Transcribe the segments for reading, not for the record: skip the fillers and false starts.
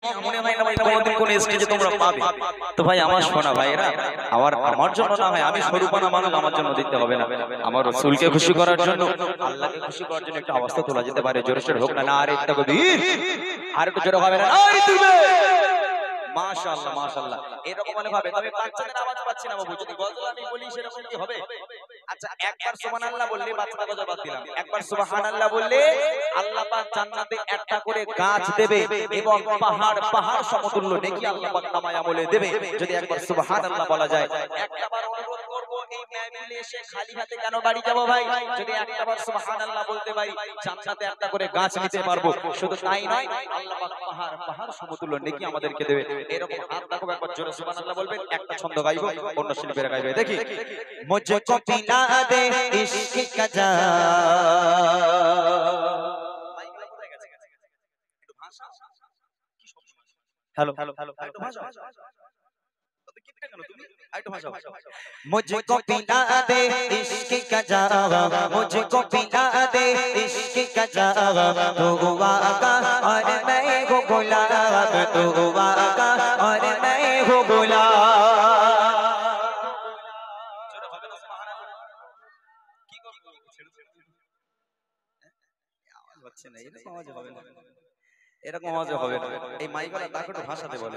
মনে হয় না ভাই কোনদিন কোন স্টেজে তোমরা পাবে। তো ভাই আমার শোনা ভাইরা, আমার জন্য না হয়, আমি স্বরূপানা মানুষ, আমার জন্য দিতে হবে না। আমার রাসূলকে খুশি করার জন্য, আল্লাহকে খুশি করার জন্য একটা অবস্থা তোলা যেতে পারে। জোরে সোরে হোক না, না আরে তাকবীর, আর একটু জোরে হবে না, আরে তুলবে, মাশাআল্লাহ মাশাআল্লাহ, এরকম মনে ভাবে। তবে বাচ্চাদের আওয়াজ পাচ্ছি না বাবু, যদি গজল আমি বলি সেরকম কি হবে? আচ্ছা, একবার সুবহানাল্লাহ বললে বাচ্চাটা গজল বাদ দিলাম, একবার সুবহানাল্লাহ বললে আল্লাহ পাক জান্নাতে একটা করে গাছ দেবে এবং পাহাড় পাহাড় সমতুল্য নেকি আল্লাহ পাক নামায় আমলে দেবে, যদি একবার সুবহানাল্লাহ বলা যায়। একবার অনুরোধ করব, এই মাহফিলে এসে খালি হাতে কেন বাড়ি যাব ভাই? যদি একবার সুবহানাল্লাহ বলতে পারি, জান্নাতে একটা করে গাছ নিতে পারবো। শুধু তাই নয়, আল্লাহ পাক পাহাড় পাহাড় সমতুল্য নেকি আমাদেরকে দেবে। এরকম হাত রাখো, একবার জোরে সুবহানাল্লাহ বলবেন। একটা ছন্দ গাইবো, অন্য শিল্পীরা গাইবে, দেখি। মুঝকো পিলা দে ইশক কা জাম। হ্যালো হ্যালো হ্যালো, একটু ভাষা, मुझको पिला दे इश्क का जावा, मुझको पिला दे इश्क का जावा, तू आका और मैं हो गुलाब, तू आका और मैं हो गुलाब। এরকম আওয়াজ হবে না, এই মাইকওয়ালা তাকে একটু ভাষাতে বলে।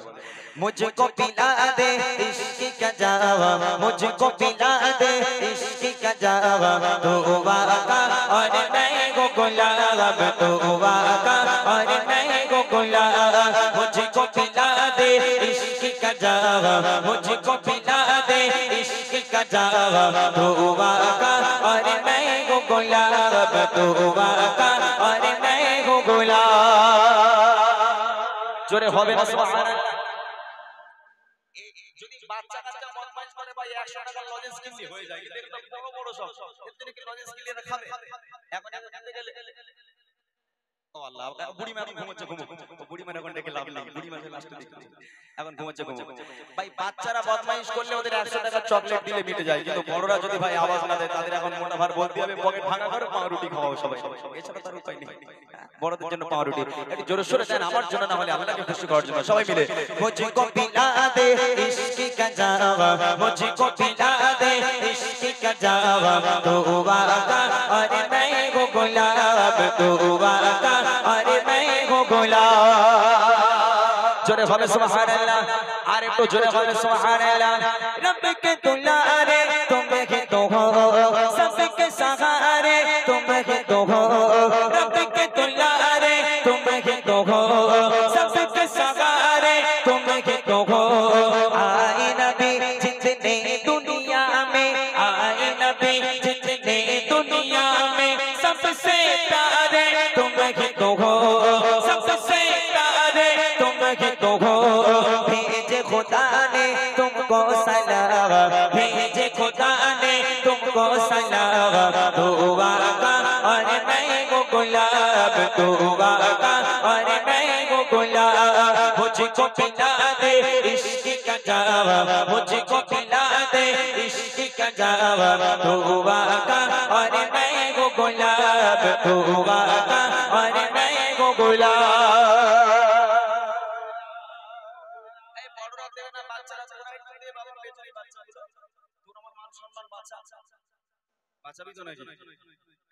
মুঝকো পিলা দে ইশক কা জাওয়া, মুঝকো পিলা দে ইশক কা জাওয়া, তু আকা और मैं हो गुलाब, तू आका और मैं हो गुलाब। मुझको पिला दे इश्क का जावा, मुझको पिला दे इश्क का जावा, तू आका और मैं हो गुलाब, तू आका और मैं हो गुलाब। জোরে হবে না সুবহানাল্লাহ। যদি বাচ্চা কাচ্চা বদমাইশ করে ভাই 100 টাকা লজেন্স কিনলে হয়ে যায়, কিন্তু একদম বড় বড় সব এর জন্য কি লজেন্স কিনলে না খাবে? এখন খেতে গেলে ও আল্লাহ, বুড়ি মা এখন ঘুমোচ্ছে, বুড়ি মা এখন ডেকে লাভ নেই, বুড়ি মা লাস্টে দেখতে এখন ঘুমোচ্ছে। ভাই বাচ্চারা বদমাইশ করলে ওদের 100 টাকা চকলেট দিলে মিটে যায়, কিন্তু বড়রা যদি ভাই আওয়াজ না দেয়, তাদের এখন মোটা ভার বলতে হবে, পকেট ভাঙা করো, পাউরুটি খাওয়াও সবাই, এছাড়া তার উপায় নেই। বড়দের জন্য পাউরুটি একটু জোরে সোরে দেন, আমার জন্য না হলে আল্লাহকে খুশি করার জন্য সবাই মিলে। মুঝকো পিলা দে ইশক কা জাওয়া, মুঝকো পিলা দে ইশক কা জাওয়া, তু আকা और मैं हो गुलाब, तू आका और मैं हो गुलाब। জোরে হবে সুবহানাল্লাহ, আর একটু জোরে হবে সুবহানাল্লাহ। রব के दुलारे तुम ही तो हो, सबके सहारे तुम ही तो हो, रब के दुलारे तुम ही तो हो, सबके सहारे तुम ही तो हो। आए नबी जितने दुनिया में, आए नबी जितने दुनिया में, सबसे प्यारे तुम ही तो हो, सबसे प्यारे तुम ही तो हो। भेजे खुदा ने तुमको सलाम, भेजे खुदा ने तुमको सलाम, तू आका और मैं हो गुलाब, तू आका और मैं हो गुलाब। मुझको पिला दे इश्क का जावा, मुझको पिला दे इश्क का जावा, तू आका और मैं हो गुलाब, तू आका और मैं हो गुलाब। এই বড়রা দেবে না, বাচ্চারা দেবে না, একটু দে বাবা, পেছনে বাচ্চাগুলো তোর আমার মান সম্মান বাঁচাবি তো নাকি?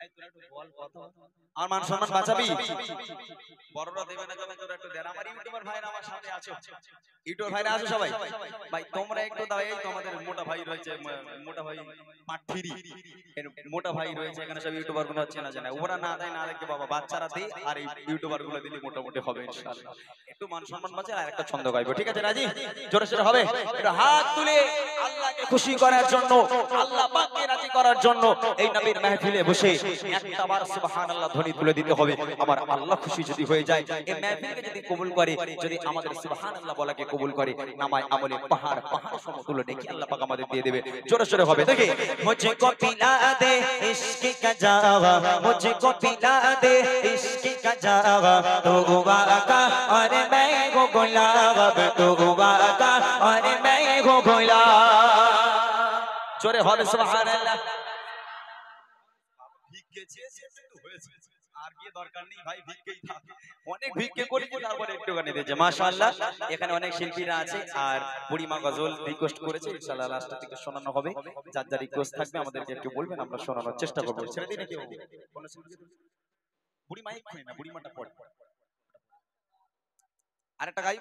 এই তোরা একটু বল কথা, আর মান সম্মান বাঁচাবি? বড়রা দেবে না যখন তোরা একটু দেন। আমার ইউটিউবার ভাইরা আমার সাথে আছো, ইউটিউবার ভাইরা আছো সবাই, ভাই তোমরা একটু দাও। এই তো আমাদের মোটা ভাই রয়েছে, মোটা ভাই পাটফিরি, এর মোটা ভাই রয়েছে এখানে, সব ইউটিউবার গুলো হচ্ছে না জানা, ওরা না দেয় না দেখে বাবা, বাচ্চারা দেয়, আর এই ইউটিউবার গুলো দিলে মোটামুটি হবে ইনশাআল্লাহ। একটু মান সম্মান বাঁচে, আর একটা ছন্দ গাইবো, ঠিক আছে? রাজি? জোরে সোরে হবে, একটু হাত তুলে আল্লাহকে খুশি করার জন্য, আল্লাহ পাককে রাজি করার জন্য এই নবীর মাহফিলে বসে একটা বার সুবহানাল্লাহ ধ্বনি তুলে দিতে হবে। আমার আল্লাহ খুশি যদি হয়ে যায়, এই মাহফিলকে যদি কবুল করে, যদি আমাদের সুবহানাল্লাহ বলাকে কবুল করে, নামায় আমলে পাহাড় পাহাড় সমতুল্য নেকি আল্লাহ পাক আমাদের দিয়ে দেবে। জোরে সোরে হবে, দেখি। মুঝকো পিলা দে ইশক কা জাওয়া, মুঝকো পিলা দে ইশক কা জাওয়া, তু আকা और मैं हो गुलाब, तू आका और मैं हो गुलाब। জোরে হবে সুবহানাল্লাহ। ঠিক গেছে, হয়েছে, আর গিয়ে দরকার নেই ভাই, ভিক্ষেই থাক। অনেক ভিক্ষে করেছি তারপরে একটুখানি দিয়েছে। মাশাআল্লাহ, এখানে অনেক শিল্পীরা আছে আর বুড়িমা গজল রিকোয়েস্ট করেছে, ইনশাআল্লাহ লাস্টের দিকে শোনানো হবে। যার যা রিকোয়েস্ট থাকবে আমাদেরকে একটু বলবেন, আমরা শোনানোর চেষ্টা করব। ছেড়ে দিই নাকি বাবু? কোন শিল্পী? বুড়িমা এক্ষুনি না, বুড়িমাটা পরে। আরেকটা গাই।